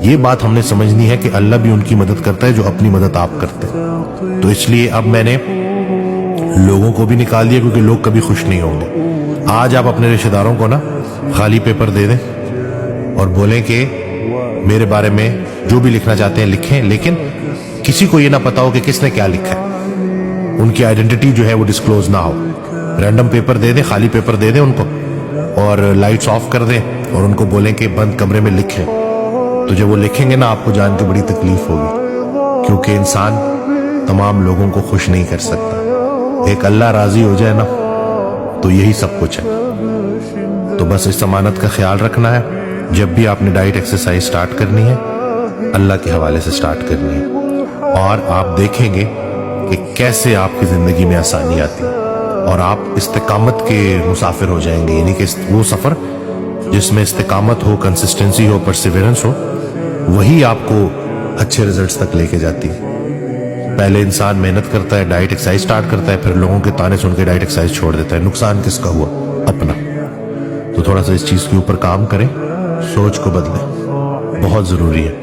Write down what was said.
یہ بات ہم نے سمجھنی ہے کہ اللہ بھی ان کی مدد کرتا ہے جو اپنی مدد آپ کرتے ہیں. تو اس لیے اب میں نے لوگوں کو بھی نکال دیا کیونکہ لوگ کبھی خوش نہیں ہوں گے. آج آپ اپنے رشتہ داروں کو نا خالی پیپر دے دیں اور بولیں کہ میرے بارے میں جو بھی لکھنا چاہتے ہیں لکھیں، لیکن کسی کو یہ نہ پتا ہو کہ کس نے کیا لکھا ہے. ان کی آئیڈینٹی جو ہے وہ ڈسکلوز نہ ہو. رینڈم پیپر دے دیں، خالی پیپر دے دیں ان کو، اور لائٹس آف کر دیں اور ان کو بولیں کہ بند کمرے میں لکھیں. تو جب وہ لکھیں گے نا آپ کو جان کے بڑی تکلیف ہوگی، کیونکہ انسان تمام لوگوں کو خوش نہیں کر سکتا. ایک اللہ راضی ہو جائے نا تو یہی سب کچھ ہے. تو بس اس ضمانت کا خیال رکھنا ہے. جب بھی آپ نے ڈائٹ ایکسرسائز سٹارٹ کرنی ہے اللہ کے حوالے سے سٹارٹ کرنی ہے، اور آپ دیکھیں گے کہ کیسے آپ کی زندگی میں آسانی آتی ہے اور آپ استقامت کے مسافر ہو جائیں گے. یعنی کہ وہ سفر جس میں استقامت ہو، کنسسٹنسی ہو، پرسیورنس ہو، وہی آپ کو اچھے ریزلٹس تک لے کے جاتی ہے. پہلے انسان محنت کرتا ہے، ڈائٹ ایکسرسائز سٹارٹ کرتا ہے، پھر لوگوں کے تانے سن کے ڈائٹ ایکسرسائز چھوڑ دیتا ہے. نقصان کس کا ہوا؟ اپنا. تو تھوڑا سا اس چیز کے اوپر کام کریں، سوچ کو بدلیں، بہت ضروری ہے.